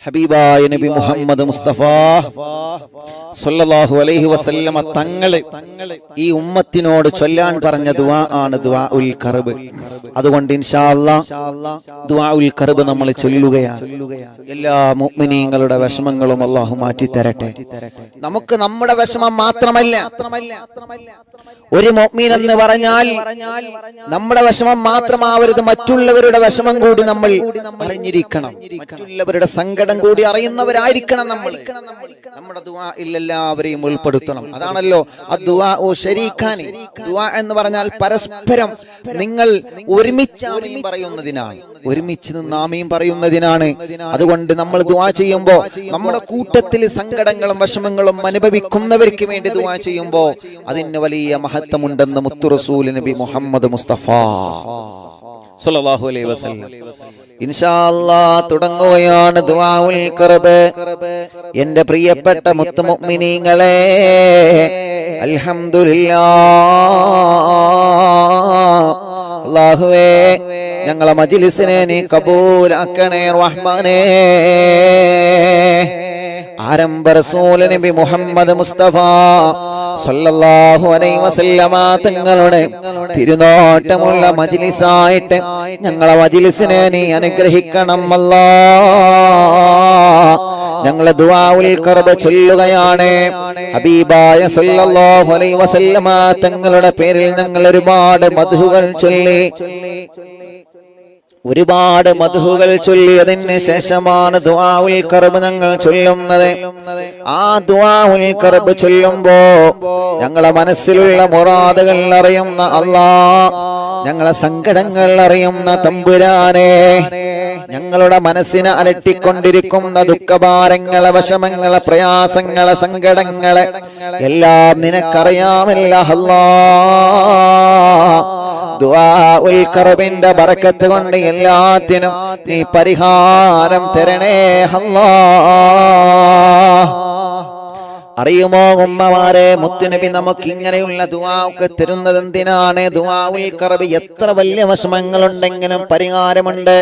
ഹബീബായ നബി മുഹമ്മദ് മുസ്തഫ സല്ലല്ലാഹു അലൈഹി വസല്ലമ തങ്ങളെ ഈ ഉമ്മത്തിനോട് ചൊല്ലാൻ പറഞ്ഞ ദുആ ആണ് ദുആഉൽ കർബ്. അതുകൊണ്ട് ഇൻഷാ അല്ലാഹ് ദുആഉൽ കർബ് നമ്മൾ ചൊല്ലുകയാണ്. എല്ലാ മുഅ്മിനീങ്ങളുടെ വിഷമങ്ങളും അല്ലാഹു മാറ്റി തരട്ടെ. നമുക്ക് നമ്മുടെ വിഷമം മാത്രമല്ല, ഒരു മുഅ്മിൻ എന്ന് പറഞ്ഞാൽ നമ്മുടെ വിഷമം മാത്രമാവരുത്, മറ്റുള്ളവരുടെ വിഷമം കൂടി നമ്മൾ അറിഞ്ഞിരിക്കണം. മറ്റുള്ളവരുടെ സങ്കടം കൂടി അറിയുന്നവരായിരിക്കണം നമ്മൾ. നമ്മുടെ ദുആഇൽ എല്ലാവരെയും ഉൾപ്പെടുത്തണം. അതാണല്ലോ അദ്ദുആഉ ശരീഖാനി. ദുആ എന്ന് പറഞ്ഞാൽ പരസ്പരം നിങ്ങൾ ഒരുമിച്ച് ആമീൻ പറയുന്നതിനാണ്, ഒരുമിച്ച് നിന്ന് ആമീൻ പറയുന്നതിനാണ്. അതുകൊണ്ട് നമ്മൾ ദുആ ചെയ്യുമ്പോൾ നമ്മുടെ കൂട്ടത്തിൽ സങ്കടങ്ങളും വിഷമങ്ങളും അനുഭവിക്കുന്നവർക്ക് വേണ്ടി ദുആ ചെയ്യുമ്പോൾ അതിന് വലിയ മഹത്വമുണ്ടെന്ന് മുത്തു റസൂൽ നബി മുഹമ്മദ് മുസ്തഫ സല്ലല്ലാഹു അലൈഹി വസല്ലം. ഇൻഷാ അല്ലാഹ് തുടങ്ങുകയാണ് ദുആഉൽ ഖർബ്. എൻ്റെ പ്രിയപ്പെട്ട മുത്തു മുഅ്മിനീങ്ങളെ, അൽഹംദുലില്ലാഹ്. അല്ലാഹുവേ, ഞങ്ങളെ മജ്ലിസിനെ നീ കബൂലാക്കണേ റഹ്മാനേ. ആരംഭ റസൂൽ നബി മുഹമ്മദ് മുസ്തഫ സല്ലല്ലാഹു അലൈഹി വസല്ലമ തങ്ങളുടെ തിരുനോട്ടമുള്ള മജ്ലിസായിട്ട് ഞങ്ങളെ മജ്ലിസിനെ നീ അനുഗ്രഹിക്കണം അല്ലാഹ്. ഞങ്ങൾ ദുആഉൽ ഖർബ് ചൊല്ലുകയാണ്. ഹബീബായ സല്ലല്ലാഹു അലൈഹി വസല്ലമ തങ്ങളുടെ പേരിൽ ഞങ്ങൾ ഒരുപാട് മദ്ഹുകൾ ചൊല്ലി, ഒരുപാട് മദ്ഹുകൾ ചൊല്ലിയതിന് ശേഷമാണ് ദുആഉൽ ഖർബ് ഞങ്ങൾ ചൊല്ലുന്നത്. ആ ദുആഉൽ ഖർബ് ചൊല്ലുമ്പോ ഞങ്ങളെ മനസ്സിലുള്ള മുറാദുകൾ അറിയുന്ന അല്ലാഹ്, ഞങ്ങളെ സങ്കടങ്ങൾ അറിയുന്ന തമ്പുരാനെ, ഞങ്ങളുടെ മനസ്സിനെ അലട്ടിക്കൊണ്ടിരിക്കുന്ന ദുഃഖഭാരങ്ങളെ, വിഷമങ്ങളെ, പ്രയാസങ്ങളെ, സങ്കടങ്ങളെ എല്ലാം നിനക്കറിയാമല്ലോ അല്ലാഹ്. ദുആഉൽ ഖർബിന്റെ ബറക്കത്ത് കൊണ്ട് എല്ലാത്തിനും നീ പരിഹാരം തരണേ അല്ലാഹ്. അറിയുമോ ഉമ്മമാരെ, മുത്തുനബി നമുക്ക് ഇങ്ങനെയുള്ള ദുആ ഒക്കെ തരുന്നത് എന്തിനാണ്? ദുആഉൽ ഖർബ് എത്ര വലിയ വിഷമങ്ങളുണ്ടെങ്കിലും പരിഹാരമുണ്ട്.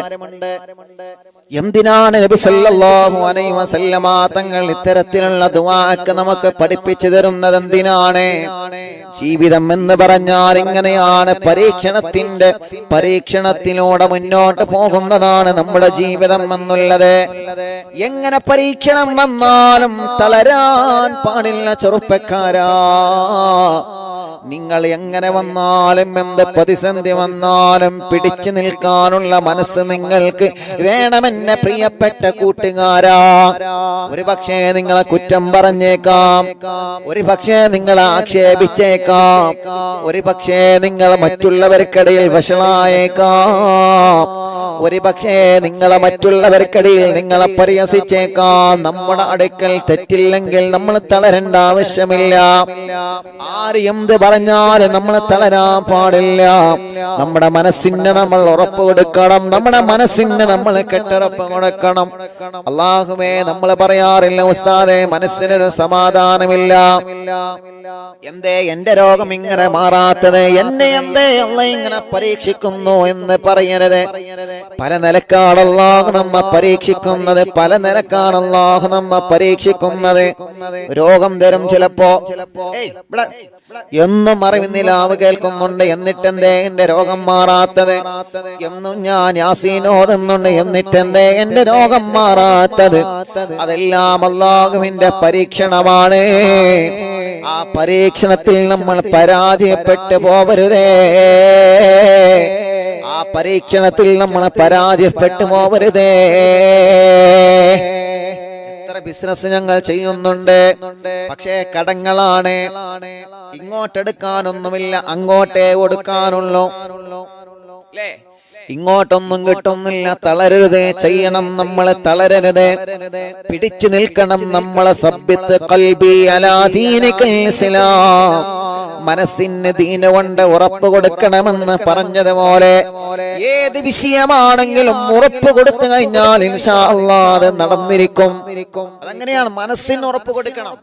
എന്തിനാണ് നബി സല്ലല്ലാഹു അലൈഹി വസല്ലമ തങ്ങൾ ഇത്തരത്തിലുള്ള ദുആ ഒക്കെ നമുക്ക് പഠിപ്പിച്ചു തരുന്നത്? എന്തിനാണ്? ജീവിതം എന്ന് പറഞ്ഞാൽ ഇങ്ങനെയാണ്, പരീക്ഷണത്തിലൂടെ മുന്നോട്ട് പോകുന്നതാണ് നമ്മുടെ ജീവിതം എന്നുള്ളത്. എങ്ങനെ പരീക്ഷണം വന്നാലും തളരാൻ പാടില്ല ചെറുപ്പക്കാരാ. നിങ്ങൾ എങ്ങനെ വന്നാലും, എന്ത് പ്രതിസന്ധി വന്നാലും പിടിച്ചു നിൽക്കാനുള്ള മനസ്സ് നിങ്ങൾക്ക് വേണമെന്നെ പ്രിയപ്പെട്ട കൂട്ടുകാരാ. ഒരു പക്ഷേ നിങ്ങളെ കുറ്റം പറഞ്ഞേക്കാം, ഒരു പക്ഷേ നിങ്ങളെ ആക്ഷേപിച്ചേക്കാം, ഒരു പക്ഷേ നിങ്ങൾ മറ്റുള്ളവർക്കിടയിൽ വഷളായേക്കാം, ഒരു പക്ഷേ നിങ്ങളെ മറ്റുള്ളവർക്കിടയിൽ നിങ്ങളെ പരിഹസിച്ചേക്കാം. നമ്മുടെ അടുക്കൽ തെറ്റില്ലെങ്കിൽ നമ്മൾ തളരേണ്ട ആവശ്യമില്ല. ആര് എന്ത് പറഞ്ഞാലും നമ്മൾ തളരാൻ പാടില്ല. നമ്മുടെ മനസ്സിന് നമ്മൾ ഉറപ്പ് കൊടുക്കണം, നമ്മുടെ മനസ്സിന് നമ്മൾ കെട്ടുറപ്പ് കൊടുക്കണം. അല്ലാഹുവേ, നമ്മൾ പറയാറില്ല ഉസ്താദേ മനസ്സിനൊരു സമാധാനമില്ല, എന്തേ എന്റെ രോഗം ഇങ്ങനെ മാറാത്തത്, എന്നെ എന്തേ അല്ലാഹ് ഇങ്ങനെ പരീക്ഷിക്കുന്നു എന്ന് പറയരുത്. പല നിലക്കാണ് അല്ലാഹു നമ്മെ പരീക്ഷിക്കുന്നത്, പല നിലക്കാണ് അല്ലാഹു നമ്മെ പരീക്ഷിക്കുന്നത്. രോഗം തരും ചിലപ്പോ, എന്നും അറിവിന്നിലാവ് കേൾക്കുന്നുണ്ട്, എന്നിട്ടെന്തേ എന്റെ രോഗം മാറാത്തത്, എന്നും ഞാൻ യാസീൻ ഓതുന്നുണ്ട്, എന്നിട്ടെന്തേ എന്റെ രോഗം മാറാത്തത്. അതെല്ലാം അല്ലാഹുവിന്റെ പരീക്ഷണമാണ്. ആ പരീക്ഷണത്തിൽ നമ്മൾ പരാജയപ്പെട്ടു പോവരുതേ, ആ പരീക്ഷണത്തിൽ നമ്മൾ പരാജയപ്പെട്ടു പോവരുതേ. ബിസിനസ് ഞങ്ങൾ ചെയ്യുന്നുണ്ട്, പക്ഷേ കടങ്ങളാണ്. ഇങ്ങോട്ടെടുക്കാനൊന്നുമില്ല, അങ്ങോട്ടേ കൊടുക്കാനുള്ളൂ. ഇങ്ങോട്ടൊന്നും കിട്ടുന്നില്ല. തളരരുത്, ചെയ്യണം, നമ്മളെ തളരരുത്, പിടിച്ചു നിൽക്കണം. നമ്മളെ സബ്ബിത്ത് ഖൽബി അലാ ദീനികൽ ഇസ്ലാം, മനസ്സിന് ദീന കൊണ്ട് ഉറപ്പ് കൊടുക്കണമെന്ന് പറഞ്ഞതുപോലെ ഏത് വിഷയമാണെങ്കിലും ഉറപ്പ് കൊടുത്തു കഴിഞ്ഞാൽ ഇൻഷാ അല്ലാഹ് അത് നടന്നിരിക്കും. അതങ്ങനെയാണ്, മനസ്സിന് ഉറപ്പ് കൊടുക്കണം.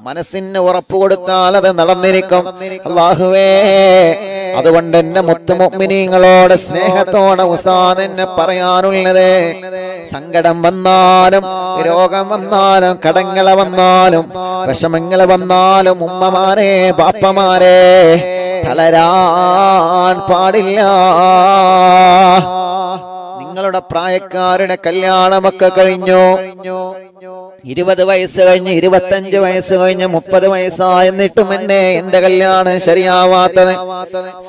മനസ്സിന് ഉറപ്പ് കൊടുത്താൽ അത് നടന്നിരിക്കും. അല്ലാഹുവേ, അതുകൊണ്ട് എന്റെ മുത്തു മുഅ്മിനീങ്ങളോട് സ്നേഹത്തോടെ ഉസ്താദ് എന്നെ പറയാനുള്ളത്, സങ്കടം വന്നാലും രോഗം വന്നാലും കടങ്ങൾ വന്നാലും വിഷമങ്ങൾ വന്നാലും ഉമ്മമാരെ ബാപ്പമാരെ തളരാൻ പാടില്ല. നിങ്ങളുടെ പ്രായക്കാരുടെ കല്യാണമൊക്കെ കഴിഞ്ഞു, 20 വയസ്സ് കഴിഞ്ഞ് 25 വയസ്സ് കഴിഞ്ഞ് 30 വയസ്സായി, എന്നിട്ടും എന്റെ കല്യാണം ശരിയാവാത്തത്.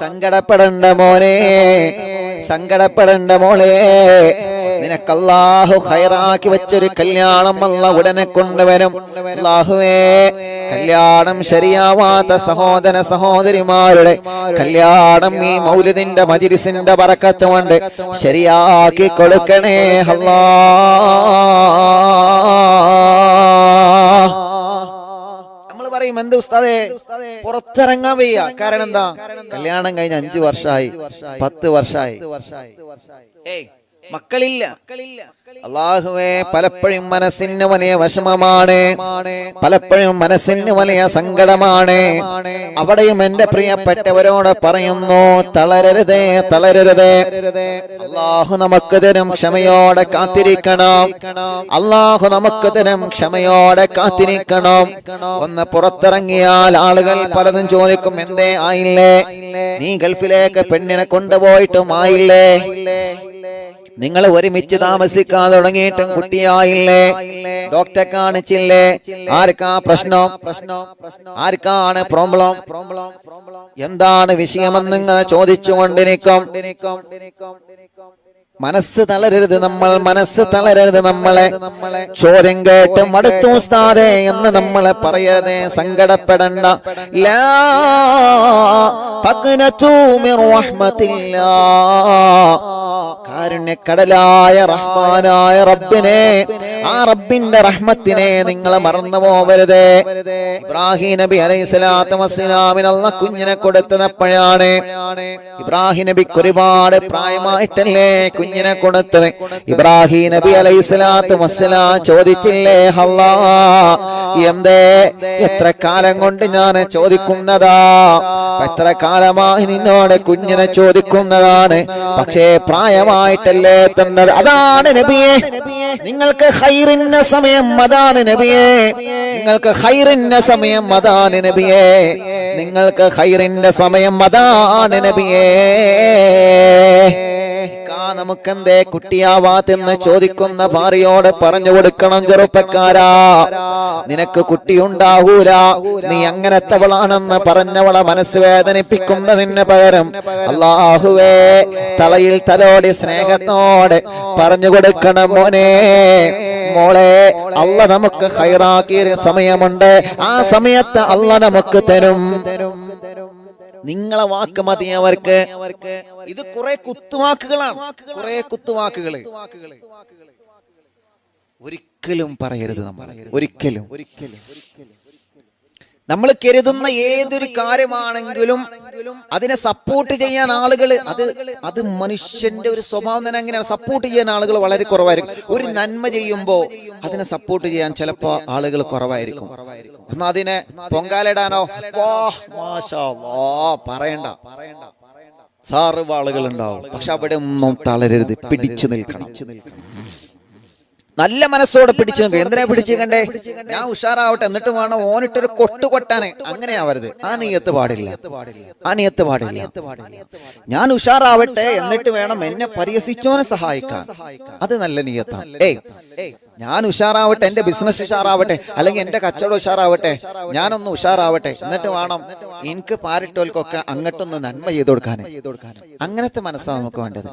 സങ്കടപ്പെടണ്ട മോനെ, സങ്കടപ്പെടണ്ട മോളെ. നിനക്ക് അല്ലാഹു ഖൈറാക്കി വെച്ചൊരു കല്യാണം അല്ലാഹു ഉടനെ കൊണ്ടുവരും. അല്ലാഹുവേ, കല്യാണം ശരിയാവാത്ത സഹോദര സഹോദരിമാരുടെ കല്യാണം ഈ മൗലിദിന്റെ മജ്‌ലിസിന്റെ ബറക്കത്ത് കൊണ്ട് ശരിയാക്കി കൊടുക്കണേ അല്ലാഹ്. നമ്മൾ പറയും, എന്ത് ഉസ്താദേ പുറത്തിറങ്ങാൻ വയ്യ, കാരണം എന്താ? കല്യാണം കഴിഞ്ഞ് 5 വർഷമായി 10 വർഷമായി, മക്കളില്ല. അല്ലാഹുവേ, പലപ്പോഴും മനസ്സിന് വലിയ വിഷമമാണ്, പലപ്പോഴും മനസ്സിന് വലിയ സങ്കടമാണ്. അവിടെയും എന്റെ പ്രിയപ്പെട്ടവരോട് പറയുന്നു, തളരരുതേ, തളരരുതേ. അല്ലാഹു നമുക്ക് തരും ക്ഷമയോടെ കാത്തിരിക്കണം. അല്ലാഹു നമുക്ക് തരും ക്ഷമയോടെ കാത്തിരിക്കണം. ഒന്ന് പുറത്തിറങ്ങിയാൽ ആളുകൾ പലതും ചോദിക്കും, എന്തേ ആയില്ലേ? നീ ഗൾഫിലേക്ക് പെണ്ണിനെ കൊണ്ടുപോയിട്ടും ആയില്ലേ? നിങ്ങൾ ഒരുമിച്ച് താമസിക്കാൻ തുടങ്ങിയിട്ടും കുട്ടിയായില്ലേ? ഡോക്ടറെ കാണിച്ചില്ലേ? ആർക്കാ പ്രശ്നം? ആർക്കാണ് പ്രോബ്ലം? എന്താണ് വിഷയമെന്ന് ഇങ്ങനെ ചോദിച്ചുകൊണ്ടിരിക്കും. മനസ്സ് തളരരുത് നമ്മൾ, മനസ്സ് തളരരുത്. നമ്മളെ ചോദ്യം കേട്ട് മടുത്തു ഉസ്താദേ എന്ന് നമ്മളെ പറയരുതേ, സങ്കടപ്പെടണ്ട. ലാ തഖ്നതു മിർ റഹ്മത്തില്ലാഹ്. കാരുണ്യക്കടലായ റഹ്മാനായ റബ്ബിനെ, ആ റബ്ബിന്റെ റഹ്മത്തിനെ നിങ്ങൾ മറന്നു പോവരുത്. ഇബ്രാഹിം നബി അലൈഹിസ്സലാത്തു വസ്സലാമിന് അല്ലാഹ് കുഞ്ഞിനെ കൊടുത്തത് എപ്പോഴാണ്? ഇബ്രാഹിം നബിക്ക് ഒരുപാട് പ്രായമായിട്ടല്ലേ കുഞ്ഞിനെ കൊടുത്തത്. ഇബ്രാഹിം നബി അലൈഹിസ്സലാത്തു വസ്സലാം ചോദിച്ചില്ലേ, അല്ലാഹ് എന്തേ എത്ര കാലം കൊണ്ട് ഞാൻ ചോദിക്കുന്നതാ, എത്ര കാലമായി നിന്നോട് കുഞ്ഞിനെ ചോദിക്കുന്നതാണ്, പക്ഷേ പ്രായമായിട്ടല്ലേ തന്നത്. അതാണ് നബിയെ നിങ്ങൾക്ക് ഖൈറിന്റെ സമയം, അതാണ് നബിയെ നിങ്ങൾക്ക് ഖൈറിന്റെ സമയം, അതാണ് നബിയെ നിങ്ങൾക്ക് ഖൈറിന്റെ സമയം, അതാണ് നബിയെ. നമുക്കെന്തേ കുട്ടിയാവാത്തെന്ന് ചോദിക്കുന്ന ഭാര്യയോട് പറഞ്ഞു കൊടുക്കണം, ചെറുപ്പക്കാരാ, നിനക്ക് കുട്ടിയുണ്ടാകൂല, നീ അങ്ങനത്തവളാണെന്ന് പറഞ്ഞവളെ മനസ്സ് വേദനിപ്പിക്കുന്നതിന് പകരം അല്ലാഹുവേ തലയിൽ തലോടി സ്നേഹത്തോടെ പറഞ്ഞു കൊടുക്കണം, മോനെ മോളെ, അല്ലാഹ് നമുക്ക് ഖൈറാക്കിയ സമയമുണ്ട്, ആ സമയത്ത് അല്ലാഹ് നമുക്ക് തരും. നിങ്ങളെ വാക്ക് മതി അവർക്ക്. ഇത് കുറെ കുത്തുവാക്കുകളാണ്, കുറെ കുത്തുവാക്കുകള്. ഒരിക്കലും പറയരുത് നമ്മൾ, ഒരിക്കലും. നമ്മൾ കരുതുന്ന ഏതൊരു കാര്യമാണെങ്കിലും അതിനെ സപ്പോർട്ട് ചെയ്യാൻ ആളുകൾ, അത് മനുഷ്യന്റെ ഒരു സ്വഭാവം തന്നെ അങ്ങനെയാണ്. സപ്പോർട്ട് ചെയ്യാൻ ആളുകൾ വളരെ കുറവായിരിക്കും. ഒരു നന്മ ചെയ്യുമ്പോൾ അതിനെ സപ്പോർട്ട് ചെയ്യാൻ ചിലപ്പോ ആളുകൾ കുറവായിരിക്കും. എന്നാ അതിനെ പൊങ്കാലിടാനോ പറയണ്ട, സാറിവ് ആളുകൾ ഉണ്ടാവും. പക്ഷെ അവിടെ ഒന്നും തളരരുത്, പിടിച്ചു നിൽക്കണം. നല്ല മനസ്സോടെ പിടിച്ചു നിൽക്കുക. എന്തിനാ പിടിച്ചു കണ്ടേ? ഞാൻ ഉഷാറാവട്ടെ എന്നിട്ട് വേണം ഓനിട്ടൊരു കൊട്ട് കൊട്ടാനെ, അങ്ങനെയാവരുത്. ആ നീയത്ത് പാടില്ല, ആ നീയത്ത് പാടില്ല. ഞാൻ ഉഷാറാവട്ടെ എന്നിട്ട് വേണം എന്നെ പരിഹസിച്ചോനെ സഹായിക്കാൻ, അത് നല്ല നീയത്താണ്. ഞാൻ ഉഷാറാവട്ടെ, എന്റെ ബിസിനസ് ഉഷാറാവട്ടെ, അല്ലെങ്കിൽ എന്റെ കച്ചവടം ഉഷാറാവട്ടെ, ഞാനൊന്ന് ഉഷാറാവട്ടെ, എന്നിട്ട് വേണം എനിക്ക് പാരിട്ടോൽക്കൊക്കെ അങ്ങോട്ടൊന്ന് നന്മ ചെയ്ത് കൊടുക്കാൻ. അങ്ങനത്തെ മനസ്സാണ് നമുക്ക് വേണ്ടത്.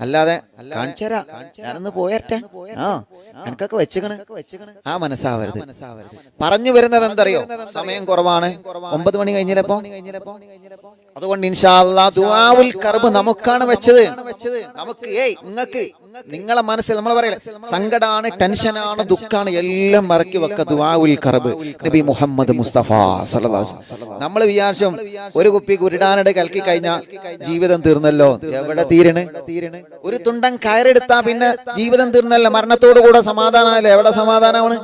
അല്ലാതെ കാണിച്ചരാ ഞാനൊന്ന് പോയട്ടെ, എനിക്കൊക്കെ വെച്ചുകണ്, ആ മനസ്സാവരുത്. പറഞ്ഞു വരുന്നത് എന്തറിയോ? സമയം കുറവാണ്, 9 മണി കഴിഞ്ഞില്ലപ്പോ. അതുകൊണ്ട് ഇൻഷാ അല്ലാഹ് ദുആഉൽ കർബ് നമുക്കാണ് വെച്ചത്. നമുക്ക് നിങ്ങൾക്ക് നിങ്ങളെ മനസ്സിൽ നമ്മൾ പറയല സങ്കടാണ്, ടെൻഷനാണ്, ദുഃഖാണ്, എല്ലാം മറക്കി വെക്ക ദുആഉൽ കർബ്. നബി മുഹമ്മദ് മുസ്തഫ സല്ലല്ലാഹു അലൈഹി വസല്ലം നമ്മൾ വിചാരിച്ചും ഒരു കുപ്പി കുരുടാനട് കലക്കി കഴിഞ്ഞാൽ ജീവിതം തീർന്നല്ലോ. എവിടെ തീരണേ? ഒരു തുണ്ടൻ കയറെടുത്താ പിന്നെ ജീവിതം തീർന്നല്ലോ, മരണത്തോടു കൂടെ സമാധാനമല്ലേ. എവിടെ സമാധാനമാണ്?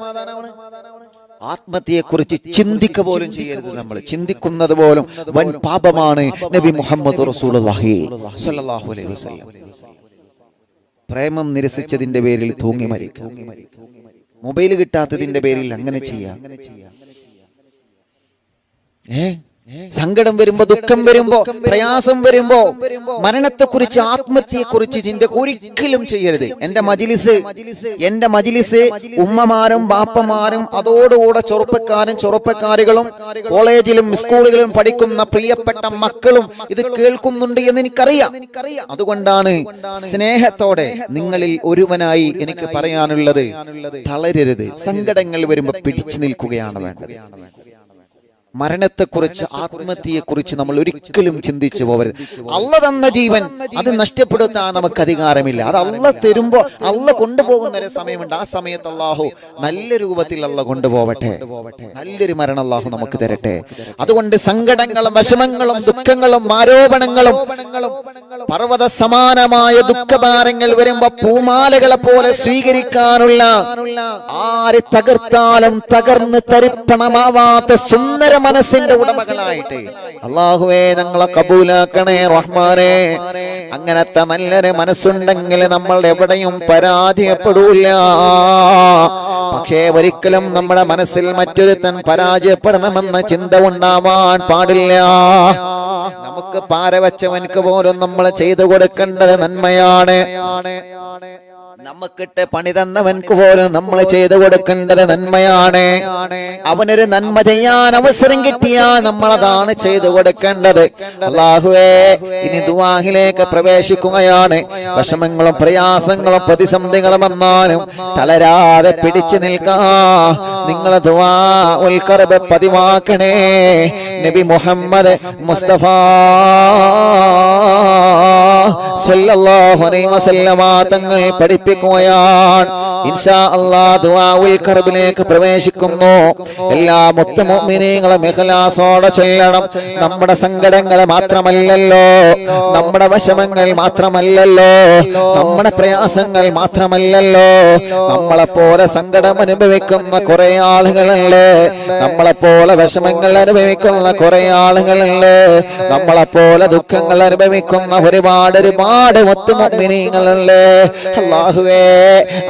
ആത്മഹത്യയെക്കുറിച്ച് ചിന്തിക്കുക പോലും ചെയ്യരുത്. നമ്മൾ ചിന്തിക്കുന്നത് പോലും വൻ പാപമാണ്. നബി മുഹമ്മദ് റസൂലുള്ളാഹി സ്വല്ലല്ലാഹു അലൈഹി വസല്ലം പ്രേമം നിരസിച്ചതിന്റെ പേരിൽ തൂങ്ങി മരിക്കുക, മൊബൈൽ കിട്ടാത്തതിന്റെ പേരിൽ അങ്ങനെ ചെയ്യാം. സങ്കടം വരുമ്പോ, ദുഃഖം വരുമ്പോ, പ്രയാസം വരുമ്പോ മരണത്തെക്കുറിച്ച്, ആത്മഹത്യയെക്കുറിച്ച് ചിന്ത ഒരിക്കലും ചെയ്യരുത്. എന്റെ മജ്‌ലിസ് ഉമ്മമാരും ബാപ്പമാരും അതോടുകൂടെ ചെറുപ്പക്കാരികളും കോളേജിലും സ്കൂളുകളിലും പഠിക്കുന്ന പ്രിയപ്പെട്ട മക്കളും ഇത് കേൾക്കുന്നുണ്ട് എന്ന് എനിക്കറിയാം. അതുകൊണ്ടാണ് സ്നേഹത്തോടെ നിങ്ങളിൽ ഒരുവനായി എനിക്ക് പറയാനുള്ളത്, തളരരുത്. സങ്കടങ്ങൾ വരുമ്പോ പിടിച്ചു നിൽക്കുകയാണ് വേണ്ടത്. മരണത്തെക്കുറിച്ച്, ആത്മഹത്യയെക്കുറിച്ച് നമ്മൾ ഒരിക്കലും ചിന്തിച്ചു പോകരുത്. അള്ള തന്ന ജീവൻ അത് നഷ്ടപ്പെടുത്താൻ നമുക്ക് അധികാരമില്ല. അത് അള്ള തരുമ്പോ, അള്ള കൊണ്ടുപോകുന്ന ഒരു സമയമുണ്ട്. ആ സമയത്ത് അള്ളാഹു നല്ല രൂപത്തിൽ അള്ള കൊണ്ടുപോവട്ടെ, നല്ലൊരു മരണം അള്ളാഹു നമുക്ക് തരട്ടെ. അതുകൊണ്ട് സങ്കടങ്ങളും വിഷമങ്ങളും ദുഃഖങ്ങളും ആരോപണങ്ങളും പർവ്വത സമാനമായ ദുഃഖഭാരങ്ങൾ വരുമ്പോ പൂമാലകളെ പോലെ സ്വീകരിക്കാനുള്ള, ആര് തകർത്താലും തകർന്ന് തരിപ്പണമാവാത്ത സുന്ദര മനസ്സിന്റെ ഉടമകളായിട്ട് അല്ലാഹുവേ ഞങ്ങളെ കബൂലാക്കണേ റഹ്മാനേ. അങ്ങനത്തെ നല്ലൊരു മനസ്സുണ്ടെങ്കിൽ നമ്മൾ എവിടെയും പരാജയപ്പെടൂല. പക്ഷേ ഒരിക്കലും നമ്മുടെ മനസ്സിൽ മറ്റൊരുത്തൻ പരാജയപ്പെടണമെന്ന ചിന്ത ഉണ്ടാവാൻ പാടില്ല. നമുക്ക് പാരവച്ചവൻക്ക് പോലും നമ്മൾ ചെയ്തു കൊടുക്കേണ്ടത് നന്മയാണ്. നമുക്കിട്ട് പണി തന്നവൻക്ക് പോലും നമ്മൾ ചെയ്തു കൊടുക്കേണ്ടത് നന്മയാണ്. അവനൊരു നന്മ ചെയ്യാൻ അവസരം കിട്ടിയാൽ നമ്മളതാണ് ചെയ്തു കൊടുക്കേണ്ടത്. അല്ലാഹുവേ, ഇനി ദുആഹിലേക്ക് പ്രവേശിക്കുകയാണ്. വിഷമങ്ങളും പ്രയാസങ്ങളും പ്രതിസന്ധികളും വന്നാലും തളരാതെ പിടിച്ചു നിൽക്കാം. നിങ്ങൾ ദുആഉൽ ഖർബ് പതിവാക്കണേ. നബി മുഹമ്മദ് മുസ്തഫ സല്ലല്ലാഹു അലൈഹി വസല്ലമ തങ്ങൾ പഠിപ്പിക്കുകയാണ്. ഇൻഷാ അല്ലാഹ് ദുആഉൽ ഖർബിലേക്ക് പ്രവേശിക്കുന്നു. എല്ലാ മുഅ്മിനീങ്ങളും ഇഖ്ലാസോടെ ചൊല്ലണം. നമ്മുടെ സങ്കടങ്ങൾ മാത്രമല്ലല്ലോ, നമ്മുടെ വിഷമങ്ങൾ മാത്രമല്ലല്ലോ, നമ്മുടെ പ്രയാസങ്ങൾ മാത്രമല്ലല്ലോ, നമ്മളെപ്പോലെ സങ്കടം അനുഭവിക്കുന്ന കുറെ ആളുകളുണ്ട്, നമ്മളെപ്പോലെ വിഷമങ്ങൾ അനുഭവിക്കുന്ന കുറെ ആളുകളുണ്ട്, നമ്മളെപ്പോലെ ദുഃഖങ്ങൾ അനുഭവിക്കുന്ന ഒരുപാട് മുഅ്മിനീങ്ങളുണ്ട്. അല്ലാഹുവേ,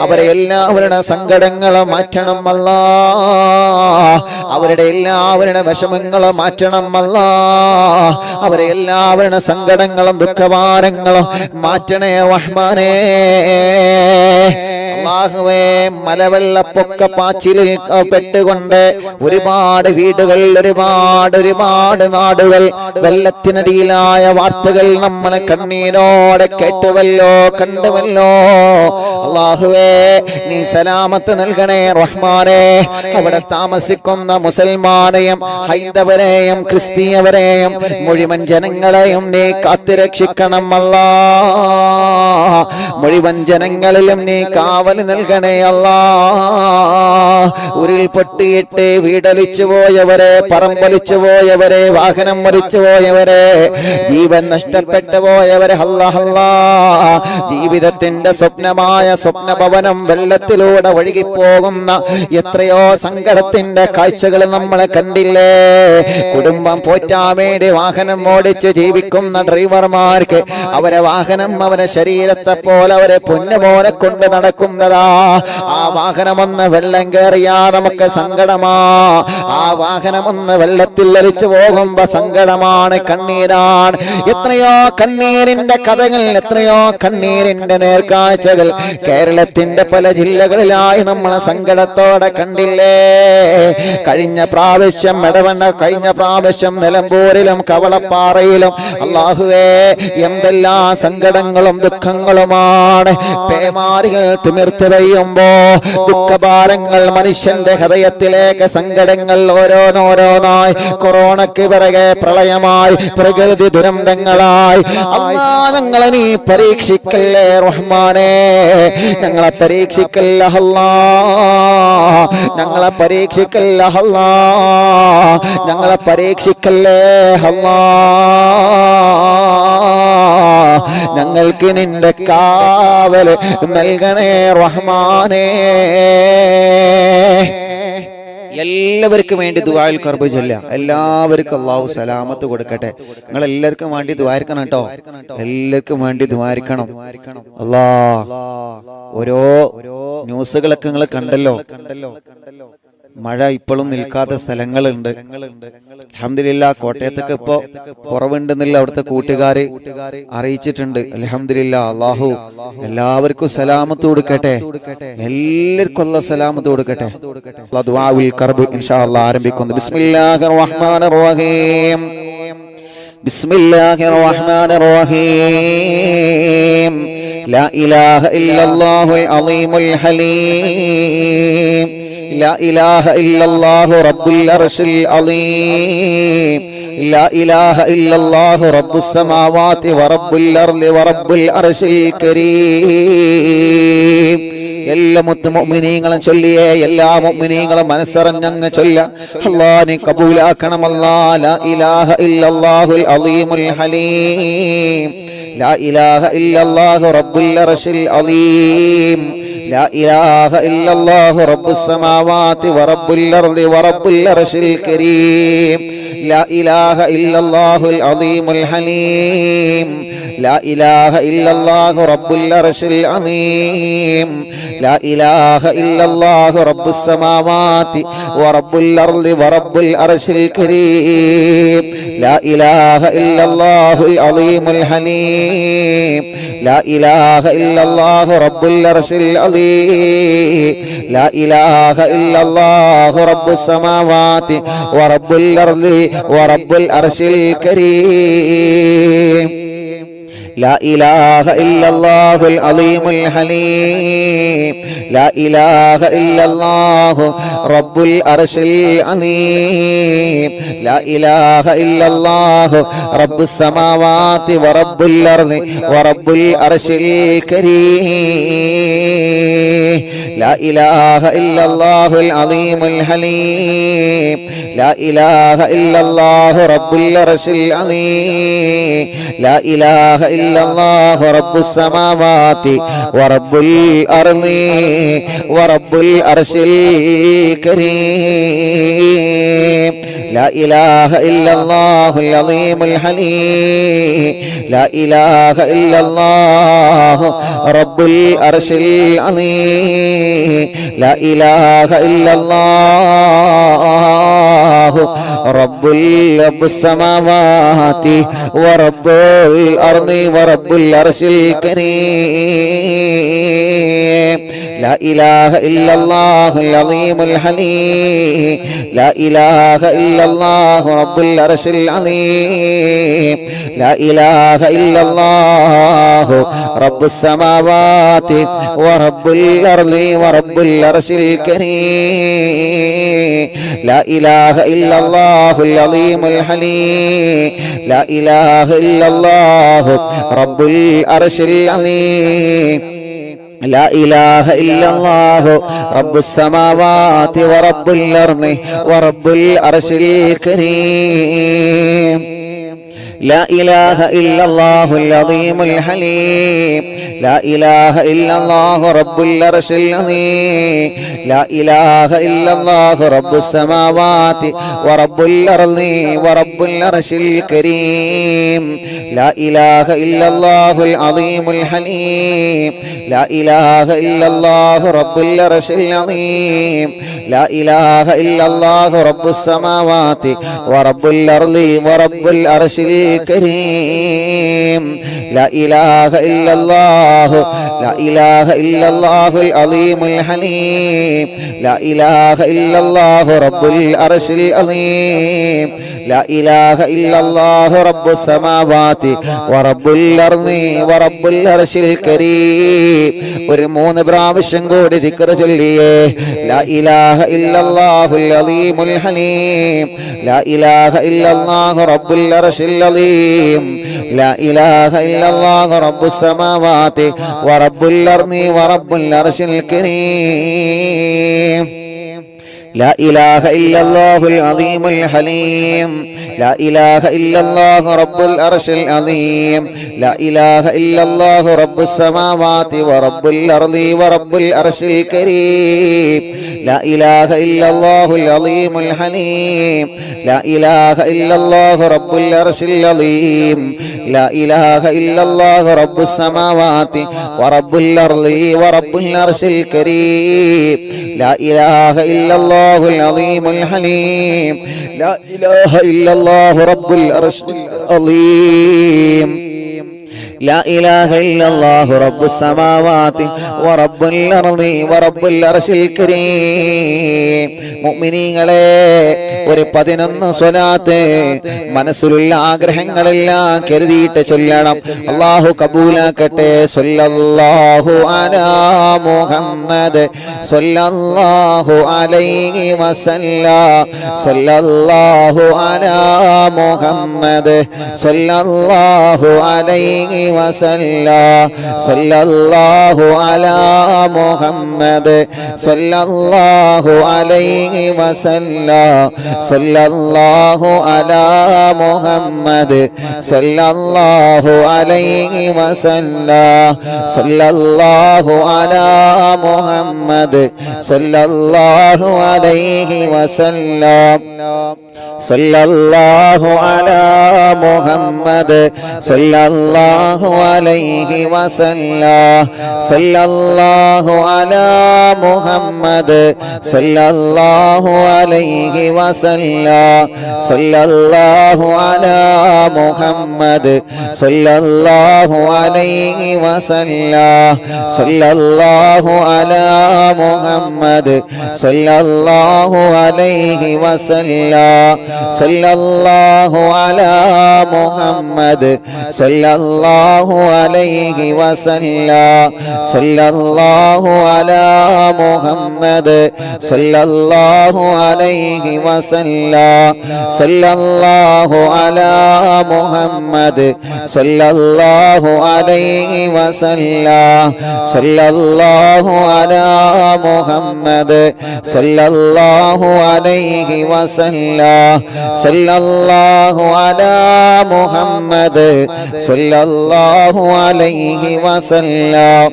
അവരെ എല്ലാവരുടെ സങ്കടങ്ങളും മാറ്റണം അല്ലാ, അവരുടെ എല്ലാവരുടെ വിഷമങ്ങളും മാറ്റണം അല്ലാ, അവരെ എല്ലാവരുടെ സങ്കടങ്ങളും ദുഃഖഭാരങ്ങളും മാറ്റണേ റഹ്മാനേ. അല്ലാഹുവേ, മലവെള്ളപ്പൊക്ക പാച്ചിലിൽ പെട്ടുകൊണ്ട് ഒരുപാട് വീടുകൾ, ഒരുപാട് നാടുകൾ വെള്ളത്തിനടിയിലായ വാർത്തകൾ നമ്മൾ കണ്ണീരോടെ കേട്ടുവല്ലോ, കണ്ടുവല്ലോ. അല്ലാഹുവേ, നീ സലാമത്ത് നൽകണേ റഹ്മാനേ. അവിടെ താമസിക്കുന്ന മുസൽമാനെയും ഹൈന്ദവരെയും ക്രിസ്തീയവരെയും മുഴുവൻ ജനങ്ങളെയും നീ കാത്തുരക്ഷിക്കണം അല്ലാ. മുഴുവൻ ജനങ്ങളിലും നീ കാവൽ നൽകണേ അല്ലാ. ഉരുൾ പൊട്ടിയിട്ട് വീടലിച്ചു പോയവരെ, പറമ്പൊലിച്ചു പോയവരെ, വാഹനം മരിച്ചു പോയവരെ, ജീവൻ നഷ്ടപ്പെട്ടു പോയവരെ, അല്ലാ, ജീവിതത്തിന്റെ സ്വപ്നമായ സ്വപ്നഭവനം വെള്ളത്തിലൂടെ ഒഴുകിപ്പോകുന്ന എത്രയോ സങ്കടത്തിന്റെ കാഴ്ചകൾ നമ്മൾ കണ്ടില്ലേ. കുടുംബം പോറ്റാൻ വേണ്ടി വാഹനം ഓടിച്ച് ജീവിക്കുന്ന ഡ്രൈവർമാർക്ക് അവരെ വാഹനം അവരെ ശരീരത്തെ പോലെ, അവരെ പൊന്നുപോലെ കൊണ്ട് നടക്കുന്നതാ. ആ വാഹനമൊന്ന് വെള്ളം കയറിയാ നമുക്ക് സങ്കടമാ. ആ വാഹനമൊന്ന് വെള്ളത്തിൽ ഒലിച്ചു പോകുമ്പോ സങ്കടമാണ്, കണ്ണീരാണ്. എത്രയോ കണ്ണീരിന്റെ കഥകൾ, എത്രയോ കണ്ണീരിന്റെ നേർക്കാഴ്ചകൾ കേരളത്തിന്റെ പല ജില്ലകളിലായി നമ്മൾ സങ്കടത്തോടെ കണ്ടില്ലേ. കഴിഞ്ഞ പ്രാവശ്യം കഴിഞ്ഞ പ്രാവശ്യം നിലമ്പൂരിലും കവളപ്പാറയിലും അല്ലാഹുവേ എന്തെല്ലാം സങ്കടങ്ങളും ദുഃഖങ്ങളുമാണ്. പേമാരികൾ തിമിർത്ത് പെയ്യുമ്പോ ദുഃഖഭാരങ്ങൾ മനുഷ്യന്റെ ഹൃദയത്തിലേക്ക്, സങ്കടങ്ങൾ ഓരോന്നോരോന്നായി, കൊറോണയ്ക്ക് പിറകെ പ്രളയമായി, പ്രകൃതി ദുരന്തങ്ങളായി. അല്ലാ, ഞങ്ങളെ നീ പരീക്ഷിക്കല്ലേ റഹ്മാനേ, ഞങ്ങളെ പരീക്ഷിക്കല്ല അല്ലാ, ഞങ്ങളെ പരീക്ഷിക്കല്ല അല്ലാ, ഞങ്ങളെ പരീക്ഷിക്കല്ലേ അല്ലാ. ഞങ്ങൾക്ക് നിന്റെ കാവല് നൽകണേ റഹ്മാനേ. എല്ലാവർക്കും വേണ്ടി ദുആഉൽ കർബ് ചൊല്ലാം. എല്ലാവർക്കും അല്ലാഹു സലാമത്ത് കൊടുക്കട്ടെ. നിങ്ങൾ എല്ലാവർക്കും വേണ്ടി ദുആരിക്കണം കേട്ടോ. എല്ലാവർക്കും വേണ്ടി ദുആരിക്കണം. അല്ലാഹ് ഓരോ ന്യൂസുകളൊക്കെ നിങ്ങൾ കണ്ടല്ലോ. മഴ ഇപ്പോഴും നിൽക്കാത്ത സ്ഥലങ്ങളുണ്ട്. അൽഹംദുലില്ലാഹ് കോട്ടയത്തൊക്കെ ഇപ്പോ കുറവുണ്ടെന്നില്ല അവിടുത്തെ കൂട്ടുകാര് അറിയിച്ചിട്ടുണ്ട്. അൽഹംദുലില്ലാഹ് അല്ലാഹു എല്ലാവർക്കും സലാമത്ത് കൊടുക്കട്ടെ. എല്ലാവർക്കും അല്ലാഹു സലാമത്ത് കൊടുക്കട്ടെ. ദുആഉൽ കർബ് ഇൻഷാ അല്ലാഹ് ആരംഭിക്കുന്നു. ബിസ്മില്ലാഹിർ റഹ്മാനിർ റഹീം. ബിസ്മില്ലാഹിർ റഹ്മാനിർ റഹീം. ലാ ഇലാഹ ഇല്ലല്ലാഹുൽ അളീമുൽ ഹലീം. لا إله إلا الله رب العرش العظيم. لا إله إلا الله رب السماوات ورب الأرض ورب العرش الكريم. എല്ലാ മുഅ്മിനീങ്ങളും ചൊല്ലിയേ, എല്ലാ മുഅ്മിനീങ്ങളും മനസ്സറിഞ്ഞങ്ങ് ചൊല്ല. അല്ലാഹ് നീ കബൂലാക്കണം. അല്ലാഹ് ലാ ഇലാഹ ഇല്ലല്ലാഹുൽ അളീമുൽ ഹലീം. ലാ ഇലാഹ ഇല്ലല്ലാഹു റബ്ബുൽ അർശിൽ അളീം. لا إله إلا الله رب السماوات ورب الأرض ورب العرش الكريم. لا إله إلا الله العظيم الحليم. لا إله إلا الله رب العرش العظيم. لا إله إلا الله رب السماوات ورب الأرض ورب العرش الكريم. لا إله إلا الله العظيم الحليم. لا إله إلا الله رب العرش العظيم. لا إله إلا الله رب السماوات ورب الأرض ورب العرش الكريم. لا إله إلا الله العظيم الحليم. لا إله إلا الله رب العرش العظيم. لا إله إلا الله رب السماوات ورب الأرض ورب العرش الكريم. لا إله إلا الله العظيم الحليم. لا إله إلا الله رب العرش العظيم. لا إله إلا الله رب السماوات ورب الأرض ورب العرش الكريم. لا إله إلا الله العظيم الحليم. لا إله إلا الله رب العرش العظيم. لا إله إلا الله رب السماوات ورب الأرض ورب العرش الكريم. لا إله إلا الله العظيم الحليم. لا إله إلا الله رب العرش العظيم. لا إله إلا الله رب السماوات ورب الأرض ورب العرش الكريم. لا إله إلا الله العظيم الحليم. لا إله إلا الله رب العرش العظيم. لا إله إلا الله رب السماوات ورب الأرض ورب العرش الكريم. لا إله إلا الله العظيم الحليم. لا إله إلا الله رب العرش العظيم. لا إله إلا الله رب السماوات ورب الأرض ورب العرش الكريم. لا إله إلا الله العظيم الحليم. لا إله إلا الله رب العرش العظيم. لا إله إلا الله رب السماوات ورب الأرض ورب العرش الكريم. لا إله إلا الله. لا إله إلا الله العظيم الحليم. لا إله إلا الله رب العرش العظيم. لا إله إلا الله رب السماوات ورب الأرض ورب العرش الكريم. ഒരു 3 പ്രാവശ്യം കൂടി ദിക്ർ ചൊല്ലിയേ. لا إله إلا الله العظيم الحليم. لا إله إلا الله رب العرش العظيم. لا إله إلا الله رب السماوات ورب الأرض ورب العرش الكريم. لا إله إلا الله العظيم الحليم لا إله إلا الله رب العرش العظيم لا إله إلا الله رب السماوات ورب الأرض ورب العرش الكريم لا إله إلا الله العظيم الحليم لا إله إلا الله رب العرش العظيم لا إله إلا الله رب السماوات ورب الأرض ورب العرش الكريم لا إله إلا الله العظيم الحليم لا إله إلا الله رب العرش العظيم لا إله إلا الله رب السماوات ورب الأرض ورب العرش الكريم മുഅ്മിനീങ്ങളെ ഒരു 11 സ്വലാത്ത് മനസ്സിലുള്ള ആഗ്രഹങ്ങളെല്ലാം കരുതിയിട്ട് ചൊല്ലണം. അല്ലാഹു കബൂലാക്കട്ടെ. സ്വല്ലല്ലാഹു അലാ മുഹമ്മദ് സ്വല്ലല്ലാഹു അലൈഹി വസല്ലം സ്വല്ലല്ലാഹു അലാ മുഹമ്മദ് സ്വല്ലല്ലാഹു അലൈഹി വസല്ലം സ്വല്ലല്ലാഹു അലാ മുഹമ്മദ് സ്വല്ലല്ലാഹു അലൈഹി വസല്ലം സ്വല്ലല്ലാഹു അലാ മുഹമ്മദ് സ്വല്ലല്ലാഹു അലൈഹി വസല്ലം സ്വല്ലല്ലാഹു അലാ മുഹമ്മദ് സ്വല്ലല്ലാഹു അലൈഹി വസല്ലം സ്വല്ലല്ലാഹു അലാ മുഹമ്മദ് സ്വല്ലല്ലാഹു അലൈഹി വസല്ലം സ്വല്ലല്ലാഹു അലാ മുഹമ്മദ് സ്വല്ലല്ലാഹു അലൈഹി വസല്ലം സ്വല്ലല്ലാഹു അലാ മുഹമ്മദ് സ്വല്ലല്ലാഹു അലൈഹി വസല്ലം സ്വല്ലല്ലാഹു അലാ മുഹമ്മദ് സ്വല്ലല്ലാഹു അലൈഹി വസല്ലം സ്വല്ലല്ലാഹു അലാ മുഹമ്മദ് സ്വല്ലല്ലാഹു അലൈഹി വസല്ലം സ്വല്ലല്ലാഹു അലാ മുഹമ്മദ് സ്വല്ലല്ലാഹു അലൈഹി വസല്ലം സ്വല്ലല്ലാഹു അലാ മുഹമ്മദ് സ്വല്ലല്ലാഹു അലൈഹി വസല്ലം സ്വല്ലല്ലാഹു അലാ മുഹമ്മദ് സ്വല്ലല്ലാഹു അലൈഹി വസല്ലം സ്വല്ലല്ലാഹു അലാ മുഹമ്മദ് സ്വല്ലല്ലാഹു അലൈഹി വസല്ലം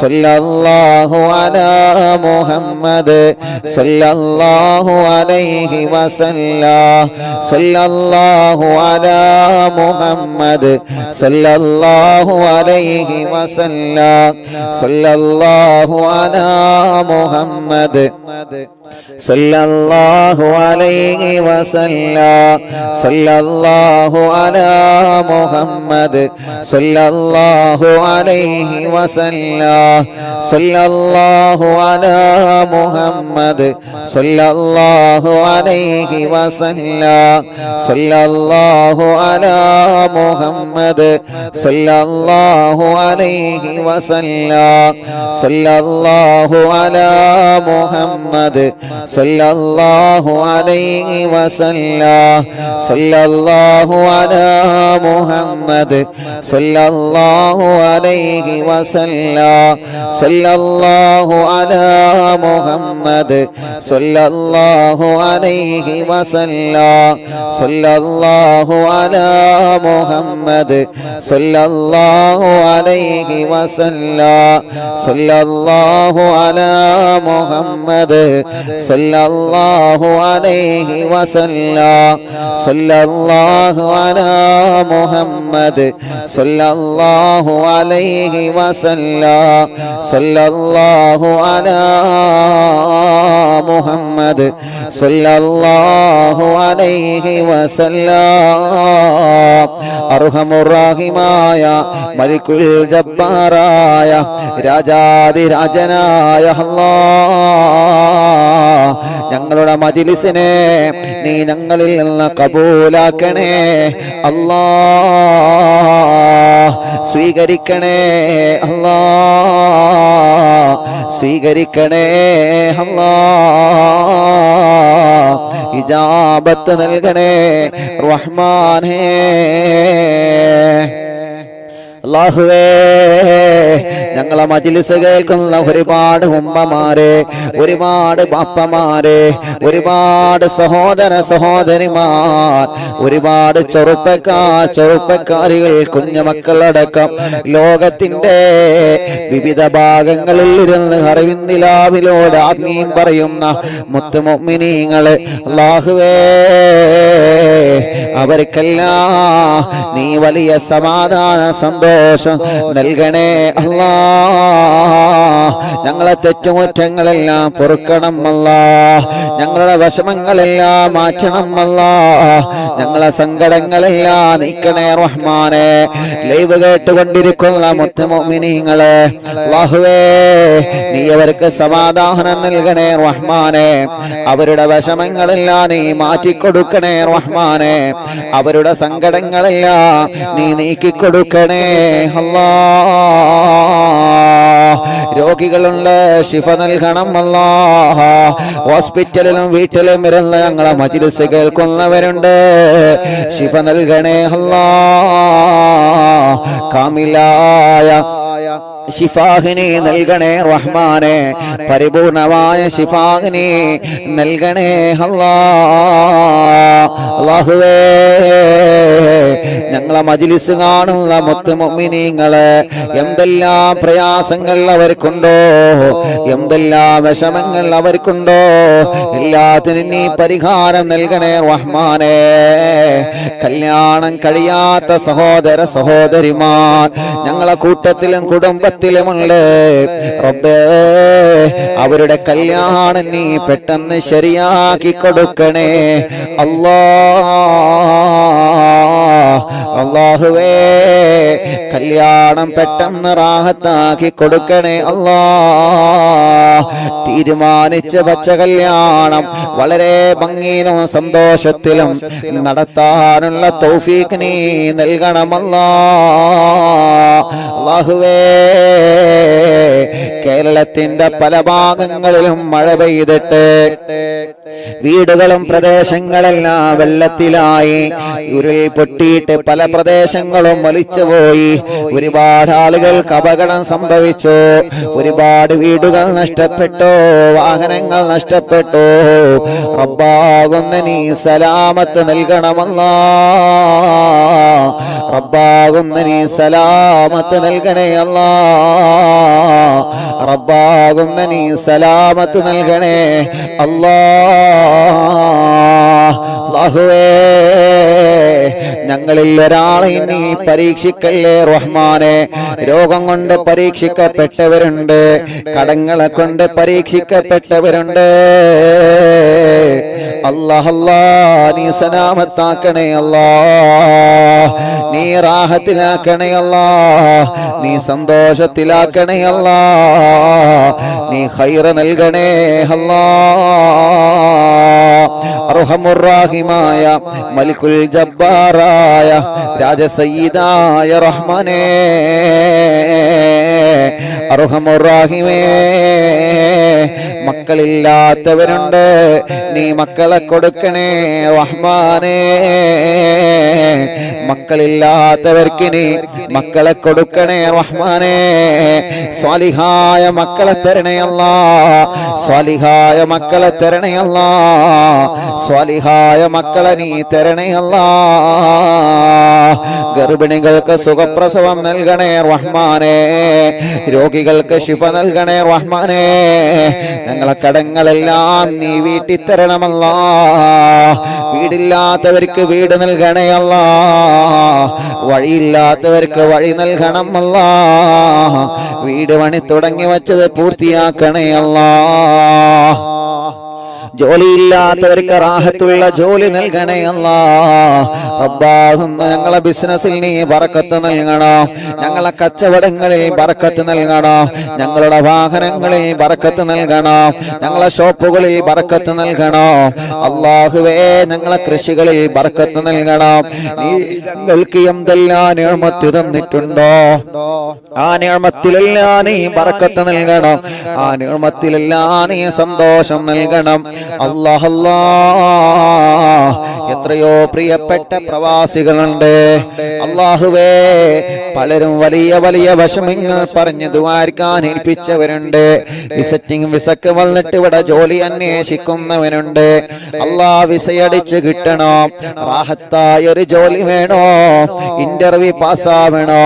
സ്വല്ലല്ലാഹു അലാ മുഹമ്മദ് സ്വല്ലല്ലാഹു അലൈഹി വസല്ലം സ്വല്ലല്ലാഹു അലാ മുഹമ്മദ് സ്വല്ലല്ലാഹു അലൈഹി വസല്ലം സ്വല്ലല്ലാഹു അലാ മുഹമ്മദ് സ്വല്ലല്ലാഹു അലൈഹി വസല്ലം സ്വല്ലല്ലാഹു അലാ മുഹമ്മദ് സ്വല്ലല്ലാഹു അലൈഹി വസല്ലം സ്വല്ലല്ലാഹു അലാ മുഹമ്മദ് സ്വല്ലല്ലാഹു അലൈഹി വസല്ലം സ്വല്ലല്ലാഹു അലാ മുഹമ്മദ് സ്വല്ലല്ലാഹു അലൈഹി വസല്ലം സ്വല്ലല്ലാഹു അലാ മുഹമ്മദ് സ്വല്ലല്ലാഹു അലൈഹി വസല്ലം സ്വല്ലല്ലാഹു അലാ മുഹമ്മദ് സ്വല്ലല്ലാഹു അലൈഹി വസല്ലം സ്വല്ലല്ലാഹു അലാ മുഹമ്മദ് സ്വല്ലല്ലാഹു അലൈഹി വസല്ലം സ്വല്ലല്ലാഹു അലാ മുഹമ്മദ് സ്വല്ലല്ലാഹു അലൈഹി വസല്ലം സ്വല്ലല്ലാഹു അലാ മുഹമ്മദ് സ്വല്ലല്ലാഹു അലൈഹി വസല്ലം സ്വല്ലല്ലാഹു അലാ മുഹമ്മദ് സ്വല്ലല്ലാഹു അലൈഹി വസല്ലം സ്വല്ലല്ലാഹു അലാ മുഹമ്മദ് സ്വല്ലല്ലാഹു അലൈഹി വസല്ലം അർഹമുർ റഹീമായ മലിക്കുൽ ജബ്ബാറായ രാജാധിരാജനായ അല്ലാഹ് ഞങ്ങളുടെ മജ്‌ലിസിനെ നീ ഞങ്ങളിൽ നിന്ന് കബൂലാക്കണേ അല്ലാഹ് സ്വീകരിക്കണേ അല്ലാഹ് സ്വീകരിക്കണേ അല്ലാഹ് ഇജാബത്ത് നൽകണേ റഹ്മാനേ അല്ലാഹുവേ ഞങ്ങളെ മജ്‌ലിസ് കേൾക്കുന്ന ഒരുപാട് ഉമ്മമാരെ, ഒരുപാട് ബാപ്പമാരെ, ഒരുപാട് സഹോദര സഹോദരിമാർ, ഒരുപാട് ചെറുപ്പക്കാരികൾ, കുഞ്ഞുമക്കളടക്കം ലോകത്തിന്റെ വിവിധ ഭാഗങ്ങളിൽ ഇരുന്ന് അറിവിന്ദിലാവിലോട് ആത്മീയം പറയുന്ന മുത്ത് മുഅ്മിനീങ്ങളെ അല്ലാഹുവേ അവർക്കെല്ലാം നീ വലിയ സമാധാന സന്തോഷം നൽകണേ അല്ലാ. ഞങ്ങളെ തെറ്റുകുറ്റങ്ങളെല്ലാം പൊറുക്കണം അല്ലാ. ഞങ്ങളുടെ വിഷമങ്ങളെല്ലാം മാറ്റണം അല്ലാ. ഞങ്ങളെ സങ്കടങ്ങളെല്ലാം നീക്കണേ റഹ്മാനെ. ലൈവ് കേട്ടുകൊണ്ടിരിക്കുന്ന മുത്ത് മുഅ്മിനീങ്ങളെ അല്ലാഹുവേ നീ അവർക്ക് സമാധാനം നൽകണേ റഹ്മാനെ. അവരുടെ വിഷമങ്ങളെല്ലാം നീ മാറ്റിക്കൊടുക്കണേ റഹ്മാനെ. അവരുടെ സങ്കടങ്ങളെല്ലാം നീ നീക്കിക്കൊടുക്കണേ അല്ലാ. രോഗികളുണ്ട്, ശിഫ നൽകണം അല്ലാ. ഹോസ്പിറ്റലിലും വീട്ടിലും ഇരുന്ന് ഞങ്ങളെ മജ്‌ലിസ് കേൾക്കുന്നവരുണ്ട്, ശിഫ നൽകണേ അല്ലാ. കാമിലായ ശിഫാഹിനി നൽകണേ റഹ്മാനെ. പരിപൂർണമായ ശിഫാഹിനി നൽകണേ അല്ലാ. അല്ലാഹുവേ ഞങ്ങളെ മജ്‌ലിസ് കാണുന്ന മുത്ത് മുഅ്മിനീങ്ങളെ എന്തെല്ലാം പ്രയാസങ്ങൾ അവർക്കുണ്ടോ, എന്തെല്ലാം വിഷമങ്ങൾ അവർക്കുണ്ടോ, എല്ലാത്തിനും നീ പരിഹാരം നൽകണേ റഹ്മാനെ. കല്യാണം കഴിയാത്ത സഹോദര സഹോദരിമാർ ഞങ്ങളെ കൂട്ടത്തിലും കുടുംബത്തിലുമുണ്ട് റബ്ബേ. അവരുടെ കല്യാണം നീ പെട്ടെന്ന് ശരിയാക്കി കൊടുക്കണേ അല്ലാ. അല്ലാഹുവേ കല്യാണം പെട്ടെന്ന് റാഹത്താക്കി കൊടുക്കണേ അല്ലാ. തീരുമാനിച്ച വച്ച കല്യാണം വളരെ ഭംഗിയിലും സന്തോഷത്തിലും നടത്താനുള്ള തൗഫീഖ് നീ നൽകണമല്ലാ. അല്ലാഹുവേ കേരളത്തിന്റെ പല ഭാഗങ്ങളിലും മഴ പെയ്തിട്ട് വീടുകളും പ്രദേശങ്ങളെല്ലാം വെള്ളത്തിലായി, ഉരുൾ പൊട്ടിയിട്ട് പല പ്രദേശങ്ങളും ഒലിച്ചുപോയി. ഒരുപാട് ആളുകൾക്ക് അപകടം സംഭവിച്ചു, ഒരുപാട് വീടുകൾ നഷ്ടപ്പെട്ടു, വാഹനങ്ങൾ നഷ്ടപ്പെട്ടു. റബ്ബാകുന്ന നീ സലാമത്ത് നൽകണമല്ലാ. റബ്ബാകുന്ന നീ സലാമത്ത് നൽകണേ അല്ലാ. റബ്ബാകുന്ന നീ സലാമത്ത് നൽകണേ അല്ലാ. അല്ലാഹുവേ ഞങ്ങളിൽ ഒരാളെ നീ പരീക്ഷിക്കല്ലേ റഹ്മാനെ. രോഗം കൊണ്ട് പരീക്ഷിക്കപ്പെട്ടവരുണ്ട്, കടങ്ങളെ കൊണ്ട് പരീക്ഷിക്കപ്പെട്ടവരുണ്ട്. അല്ലാഹ് നീ സലാമത്താക്കണേ അല്ലാ. നീ റാഹത്തിലാക്കണേ അല്ലാ. നീ സന്തോഷത്തിലാക്കണേ അല്ലാ. നീ ഖൈർ നൽകണേ അല്ലാ. അർഹമുർ റഹീമായ മലിക്കുൽ ജബ്ബാറായ രാജസയ്യിദായ റഹ്മാനേ, അർഹമുർ റഹീമേ മക്കളില്ലാത്തവരുണ്ട്, നീ മക്കളെ കൊടുക്കണേ റഹ്മാനേ. മക്കളില്ലാത്തവർക്ക് നീ മക്കളെ കൊടുക്കണേ റഹ്മാനേ. സ്വാലിഹായ മക്കളെ തരണേ അല്ലാ. സ്വാലിഹായ മക്കളെ തരണേ അല്ലാ. സ്വാലിഹായ മക്കളെ നീ തരണേ അല്ലാ. ഗർഭിണികൾക്ക് സുഖപ്രസവം നൽകണേ റഹ്മാനേ. രോഗികൾക്ക് ശിഫ നൽകണേ റഹ്മാനേ. ഞങ്ങളെ കടങ്ങളെല്ലാം നീ വീട്ടി തരണമല്ലാ. വീടില്ലാത്തവർക്ക് വീട് നൽകണേ അല്ലാ. വഴിയില്ലാത്തവർക്ക് വഴി നൽകണം അല്ലാ. വീട് പണി തുടങ്ങി വച്ചത് പൂർത്തിയാക്കണേ അല്ലാ. ജോലിയില്ലാത്തവർക്ക് റാഹത്തുള്ള ജോലി നൽകണേ അല്ലാ. റബ്ബാകുന്ന ഞങ്ങളെ ബിസിനസ്സിൽ നീ ബറക്കത്ത് നൽകണം. ഞങ്ങളെ കച്ചവടങ്ങളിൽ ബറക്കത്ത് നൽകണം. ഞങ്ങളുടെ വാഹനങ്ങളിൽ ബറക്കത്ത് നൽകണം. ഞങ്ങളെ ഷോപ്പുകളിൽ ബറക്കത്ത് നൽകണം. അല്ലാഹുവേ ഞങ്ങളെ കൃഷികളിൽ ബറക്കത്ത് നൽകണം. നീ ഞങ്ങൾക്ക് എന്തെല്ലാം നിഅമത്ത് തന്നിട്ടുണ്ടോ ആ നിഅമത്തിലെല്ലാം നീ ബറക്കത്ത് നൽകണം. ആ നിഅമത്തിലെല്ലാം നീ സന്തോഷം നൽകണം. അല്ലാഹ് എത്രയോ പ്രിയപ്പെട്ട പ്രവാസികളുണ്ട് അല്ലാഹുവേ. പലരും വലിയ വലിയ വിഷമങ്ങൾ പറഞ്ഞ് ദുആർക്കാൻ ഏൽപ്പിച്ചവരുണ്ട്. വിസക്ക് വന്നിട്ട് ഇവിടെ ജോലി അന്വേഷിക്കുന്നവനുണ്ട്. അല്ലാഹ് വിസയടിച്ച് കിട്ടണോ, റാഹത്തായ ഒരു ജോലി വേണോ, ഇന്റർവ്യൂ പാസ്സാവണോ,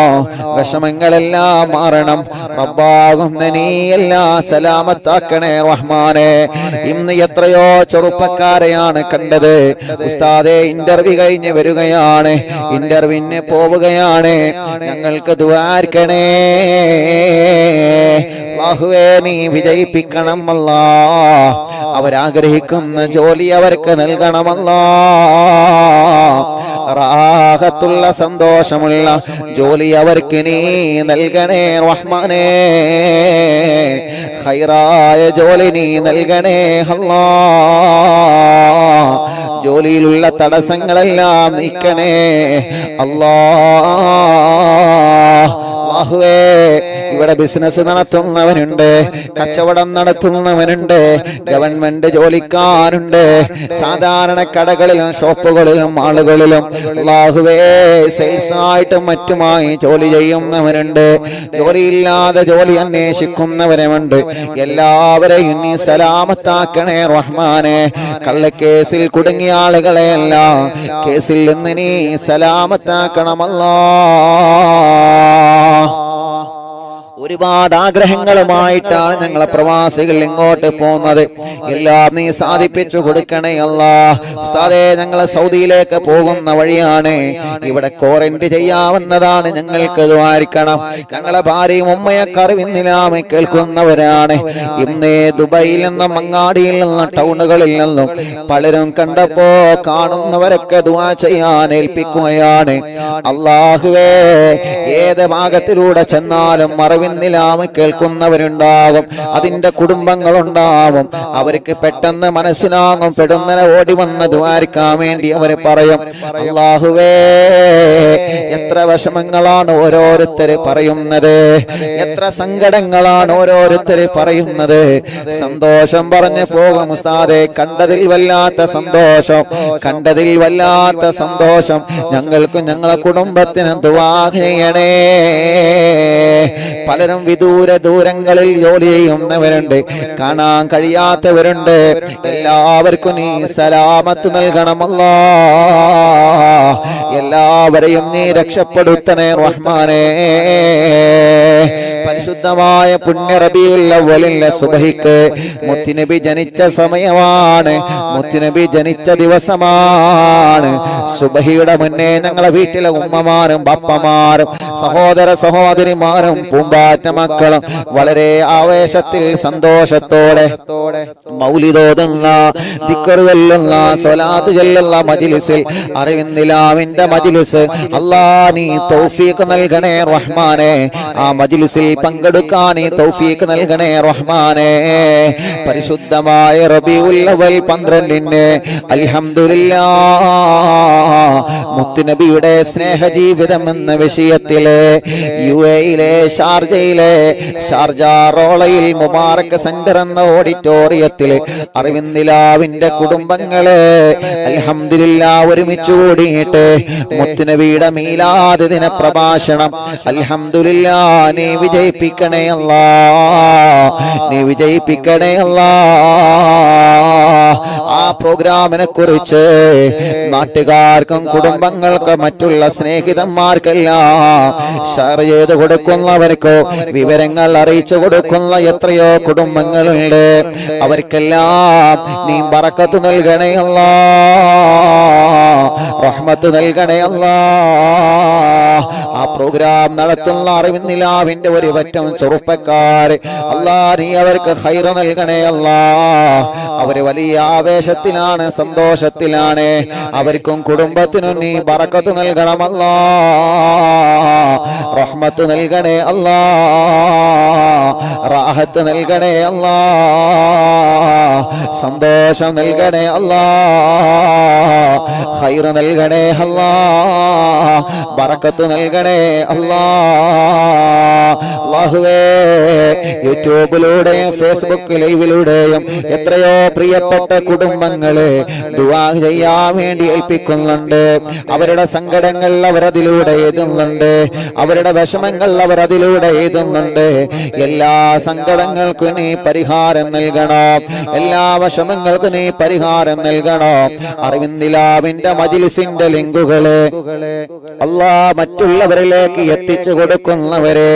വിഷമങ്ങളെല്ലാം മാറണം. റബ്ബാകുന്ന നീ എല്ലാം സലാമത്താക്കണേ റഹ്മാനെ. ഇന്ന് എത്രയോ ചെറുപ്പക്കാരെയാണ് കണ്ടത്. ഉസ്താദേ ഇന്റർവ്യൂ കഴിഞ്ഞ് വരികയാണ്, ഇന്റർവ്യൂവിന് പോവുകയാണ്, ഞങ്ങൾക്ക് ദുആർക്കണേ. അല്ലാഹുവേ നീ വിജയിപ്പിക്കണം അല്ലാഹ്. അവരാഗ്രഹിക്കുന്ന ജോലി അവർക്ക് നൽകണമല്ലാഹ്. റാഹത്തുള്ള സന്തോഷമുള്ള ജോലി അവർക്ക് നീ നൽകണേ റഹ്മാനേ. ഖൈറായ ജോലി നീ നൽകണേ അല്ലാഹ്. ജോലിയിലുള്ള തടസ്സങ്ങളെല്ലാം നീക്കണേ അല്ലാഹ്. അല്ലാഹുവേ ഇവിടെ ബിസിനസ് നടത്തുന്നവനുണ്ട്, കച്ചവടം നടത്തുന്നവനുണ്ട്, ഗവൺമെന്റ് ജോലിക്കാരുണ്ട്, സാധാരണ കടകളിലും ഷോപ്പുകളിലും ആളുകളിലും അല്ലാഹുവേ സെയിൽസ് ആയിട്ടും മറ്റുമായി ജോലി ചെയ്യുന്നവരുണ്ട്, ജോലിയില്ലാതെ ജോലി അന്വേഷിക്കുന്നവരുമുണ്ട്. എല്ലാവരെയും നീ സലാമത്താക്കണേ റഹ്മാനെ. കള്ളക്കേസിൽ കുടുങ്ങിയ ആളുകളെയെല്ലാം കേസിൽ നിന്ന് നീ സലാമത്താക്കണമല്ലാ. ഒരുപാട് ആഗ്രഹങ്ങളുമായിട്ടാണ് ഞങ്ങളെ പ്രവാസികൾ ഇങ്ങോട്ട് പോകുന്നത്. എല്ലാം നീ സാധിപ്പിച്ചു കൊടുക്കണേ അല്ലാഹ്. ഉസ്താദേ ഞങ്ങളെ സൗദിയിലേക്ക് പോകുന്ന വഴിയാണ്, ഇവിടെ ക്വാറന്റൈൻ ചെയ്യാവുന്നതാണ്, ഞങ്ങൾക്ക് ദ്വാരിക്കണം. ഞങ്ങളെ ഭാര്യയും ഉമ്മയൊക്കെ അറിവിന്നിലാമെ കേൾക്കുന്നവരാണ്. ഇന്ന് ദുബൈയിൽ നിന്നും മങ്ങാടിയിൽ നിന്നും ടൗണുകളിൽ നിന്നും പലരും കണ്ടപ്പോ കാണുന്നവരൊക്കെ ദുആ ചെയ്യാൻ ഏൽപ്പിക്കുകയാണ്. അല്ലാഹുവേ ഏത് ഭാഗത്തിലൂടെ ചെന്നാലും നിലാമ കേൾക്കുന്നവരുണ്ടാകും, അതിന്റെ കുടുംബങ്ങളുണ്ടാവും. അവർക്ക് പെട്ടെന്ന് മനസ്സിലാകും, പെടുന്നനെ ഓടി വന്ന് ദ്വാരിക്കാൻ വേണ്ടി അവർ പറയും. അല്ലാഹുവേ എത്ര വിഷമങ്ങളാണ് ഓരോരുത്തര് പറയുന്നത്, എത്ര സങ്കടങ്ങളാണ് ഓരോരുത്തര് പറയുന്നത്. സന്തോഷം പറഞ്ഞു പോകും ഉസ്താദേ, കണ്ടതിൽ വല്ലാത്ത സന്തോഷം, കണ്ടതിൽ വല്ലാത്ത സന്തോഷം. ഞങ്ങൾക്കും ഞങ്ങളെ കുടുംബത്തിന് ദുആ ചെയ്യണേ. പലരും വിദൂര ദൂരങ്ങളിൽ ജോലി ചെയ്യുന്നവരുണ്ട്, കാണാൻ കഴിയാത്തവരുണ്ട്. എല്ലാവർക്കും നീ സലാമത്ത് നൽകണമല്ലാ. എല്ലാവരെയും നീ രക്ഷപ്പെടുത്തണേ റഹ്മാനേ. പരിശുദ്ധമായ പുണ്യ റബീഉൽ അവ്വലിലെ സുബഹിക്ക് മുത്തുനബി ജനിച്ച സമയമാണ്, മുത്തുനബി ജനിച്ച ദിവസമാണ്. സുബഹിയുടെ മുന്നേ ഞങ്ങളെ വീട്ടിലെ ഉമ്മമാരും ബാപ്പമാരും സഹോദര സഹോദരിമാരും പൂമ്പാറ്റ മക്കളും വളരെ ആവേശത്തിൽ സന്തോഷത്തോടെ മൗലിദോതുന്ന, ദിക്ർ ചൊല്ലുന്ന, സ്വലാത്ത് ചൊല്ലുന്ന മജ്ലിസിൽ, അറിവിന്നിലാവിന്റെ മജ്ലിസ് അല്ലാഹ് നീ തൗഫീഖ് നൽകണേ റഹ്മാനേ. ആ മജ്ലിസിൽ പങ്കെടുക്കാൻ നീ തൗഫീഖ് നൽകണേ റഹ്മാനേ. പരിശുദ്ധമായ റബീഉൽ അവ്വൽ 12 അൽഹംദുലില്ലാഹ് മുത്തുനബിയുടെ സ്നേഹജീവിതം എന്ന വിഷയത്തിലെ യുഎഇയിലെ ഷാർജയിലെ ഷാർജ റോളയിൽ മുബാറക് സെന്റർ എന്ന ഓഡിറ്റോറിയത്തിൽ അറിവിന്നിലാവിന്റെ കുടുംബങ്ങളെ അൽഹംദുലില്ലാഹ് ഒരുമിച്ച് കൂടിയിട്ട് മുത്തുനബിയുടെ മീലാദ് ദിന പ്രഭാഷണം അൽഹംദുലില്ലാഹ് നീ വിജയിപ്പിക്കണേ അല്ലാഹ്, നീ വിജയിപ്പിക്കണേ അല്ലാഹ്. ആ പ്രോഗ്രാമിനെ കുറിച്ച് നാട്ടുകാർക്കും കുടുംബങ്ങൾക്കും മറ്റുള്ള സ്നേഹിതന്മാർക്കെല്ലാം ഷെയർ ചെയ്ത് കൊടുക്കുന്നവർക്കോ വിവരങ്ങൾ അറിയിച്ചു കൊടുക്കുന്ന എത്രയോ കുടുംബങ്ങളുണ്ട്. അവർക്കെല്ലാം നീ ബറക്കത്ത് നൽകണേ അല്ലാഹ്, റഹ്മത്ത് നൽകണേ അല്ലാഹ്. ആ പ്രോഗ്രാം നടത്തുന്ന അറിവിന്നിലാവിന്റെ ഒരു പറ്റം ചെറുപ്പക്കാർ അല്ലാഹ് നീ അവർക്ക് ഖൈർ നൽകണേ അല്ലാഹ്. അവര് വലിയ ആവേശ ആവേശത്തിലാണ്, സന്തോഷത്തിലാണ്. അവർക്കും കുടുംബത്തിനും നീ ബറക്കത്ത് നൽകണം അല്ലാ, റഹ്മത്ത് നൽകണേ അല്ലാ, റാഹത്ത് നൽകണേ അല്ലാ, സന്തോഷം നൽകണേ അല്ലാ, ഖൈർ നൽകണേ അല്ലാ, ബറക്കത്ത് നൽകണേ അല്ലാ. അല്ലാഹുവേ, യൂട്യൂബിലൂടെയും ഫേസ്ബുക്ക് ലൈവിലൂടെയും എത്രയോ പ്രിയപ്പെട്ട കുടുംബങ്ങളെ ദുആ ചെയ്യാൻ വേണ്ടി ഏൽപ്പിക്കുന്നുണ്ട്. അവരുടെ സങ്കടങ്ങൾ അവരതിലൂടെ എഴുതുന്നുണ്ട്, അവരുടെ വിഷമങ്ങൾ അവരതിലൂടെ എഴുതുന്നുണ്ട്. എല്ലാ സങ്കടങ്ങൾക്കും നീ പരിഹാരം നൽകണം, എല്ലാ വിഷമങ്ങൾക്കും നീ പരിഹാരം നൽകണം. അറിവിന്ദിലാവിന്റെ മജ്‌ലിസിന്റെ ലിങ്കുകളെ അല്ലാ മറ്റുള്ളവരിലേക്ക് എത്തിച്ചു കൊടുക്കുന്നവരെ,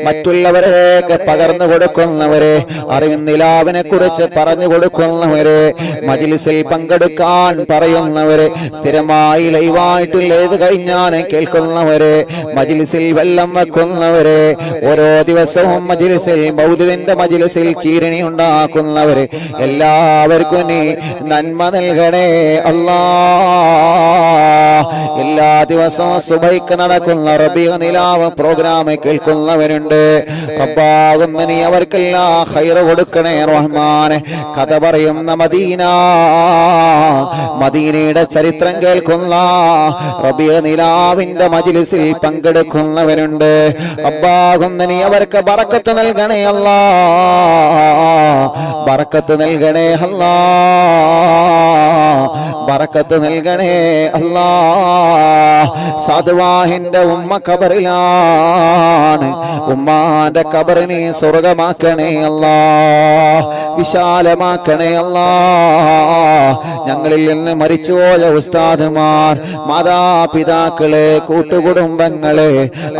മറ്റുള്ളവരിലേക്ക് പകർന്നു കൊടുക്കുന്നവരെ, അറിവിന്ദിലാവിനെ കുറിച്ച് പറഞ്ഞു കൊടുക്കുന്നവരെ, മജ്‌ലിസിൽ പങ്കെടുക്കാൻ പറയുന്നവരെ, സ്ഥിരമായി ലൈവായിട്ട് ലൈവ് കഴിഞ്ഞാൽ കേൾക്കുന്നവരെ, മജ്‌ലിസിൽ വെള്ളം വെക്കുന്നവരെ, ഓരോ ദിവസവും മജ്‌ലിസിൽ മൗലിദിന്റെ മജ്‌ലിസിൽ ചീരണി ഉണ്ടാക്കുന്നവരെ, എല്ലാവർക്കും നീ നന്മ നൽകണേ അല്ലാ. എല്ലാ ദിവസവും സുബൈക്ക് നടക്കുന്ന റബീഉ നിലാവ് പ്രോഗ്രാം കേൾക്കുന്നവരുണ്ട്. റബ്ബാകുന്ന നീ അവർക്കെല്ലാം ഖൈർ കൊടുക്കണേ റഹ്മാനെ. കഥ പറയുന്ന മദീന, മദീനയുടെ ചരിത്രം കേൾക്കുന്ന റബീഉ നിലാവിന്റെ മജ്‌ലിസിൽ പങ്കെടുക്കുന്നവരുണ്ട്. റബ്ബാകുന്ന നീ അവർക്ക് ബറക്കത്ത് നൽകണേ അല്ലാ, ബറക്കത്ത് നൽകണേ അല്ലാ, ബറക്കത്ത് നൽകണേ അല്ലാ. സാധുവാഹിന്റെ ഉമ്മ ഖബറിലാണ്, ഉമ്മാന്റെ ഖബറിനെ സ്വർഗമാക്കണേ അല്ലാ, വിശാലമാക്കണേ അല്ലാ. ഞങ്ങളിൽ നിന്ന് മരിച്ചുപോയ ഉസ്താദുമാർ, മാതാപിതാക്കളെ, കൂട്ടുകുടുംബങ്ങളെ,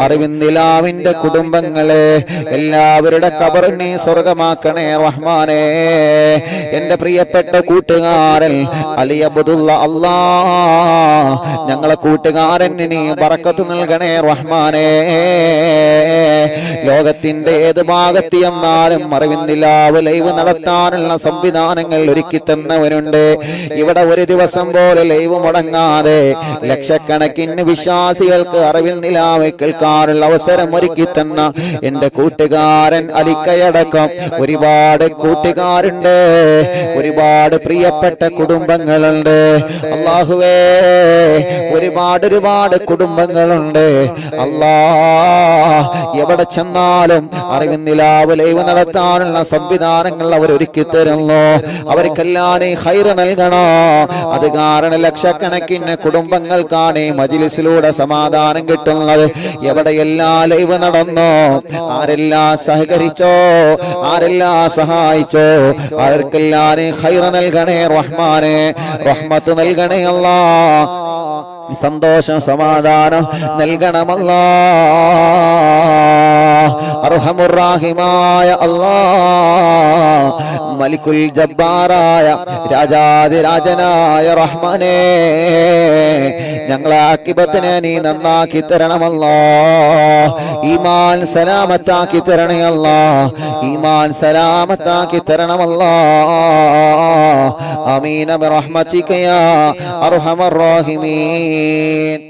അറിവിന്ദിലാവിന്റെ കുടുംബങ്ങളെ, എല്ലാവരുടെ ഖബറിനെ സ്വർഗമാക്കണേ റഹ്മാനേ. എന്റെ പ്രിയപ്പെട്ട കൂട്ടുകാരൻ അലി അബ്ദുള്ള അല്ലാ, ഞങ്ങളെ കൂട്ടുകാരൻ നീ ബറക്കത്ത് നൽകണേ റഹ്മാനേ. ലോകത്തിന്റെ ഏത് ഭാഗത്ത് ചെന്നാലും അറിവിന്ദിലാവ് ലൈവ് നടത്താനുള്ള സംവിധാനങ്ങൾ ഒരുക്കി തന്നവരുണ്ട്. ഇവിടെ ഒരു ദിവസം പോലെ ലൈവ് മുടങ്ങാതെ ലക്ഷക്കണക്കിന് വിശ്വാസികൾക്ക് അറിവിന്ദിലാവ് കേൾക്കാനുള്ള അവസരം ഒരുക്കി തന്ന എന്റെ കൂട്ടുകാരൻ അലിക്കയടക്കം ഒരുപാട് കൂട്ടുകാരുണ്ട്, ഒരുപാട് പ്രിയപ്പെട്ട കുടുംബങ്ങളുണ്ട്. അല്ലാഹുവേ, ഒരുപാട് കുടുംബങ്ങളുണ്ട്. അല്ലാ, എവിടെ ചെന്നാലും അറിവിന്ദിലാവ് ലൈവ് നടത്താനുള്ള സംവിധാനങ്ങൾ അവർ ഒരുക്കി തരുന്നു. അവർക്കെല്ലാം നീ ഖൈർ നൽകണോ. അത് കാരണം ലക്ഷക്കണക്കിന് കുടുംബങ്ങൾക്കാണ് ഈ മജ്‌ലിസിലൂടെ സമാധാനം കിട്ടുന്നത്. എവിടെയെല്ലാം ലൈവ് നടന്നോ, ആരെല്ലാം സഹകരിച്ചോ, ആരെല്ലാം സഹായിച്ചോ, അവർക്കെല്ലാം നീ ഖൈർ നൽകണേ റഹ്മാനെ, റഹ്മത്ത് നൽകണേ അല്ലാ, സന്തോഷം സമാധാനം നൽകണമല്ലാ. അർഹമുർ റഹീമായ അല്ലാ, മലിക്കുൽ ജബ്ബാറായ രാജാതിരാജനായ റഹ്മാനേ, ഞങ്ങളെ ആഖിബത്തിനെ നീ നന്നാക്കി തരണമല്ലാ. ഈമാൻ സലാമത്താക്കി തരണേ അല്ലാ, ഈമാൻ സലാമത്താക്കി തരണമല്ലാ. ആമീൻ ബിറഹ്മതിക യാ അർഹമർ റഹീമീൻ.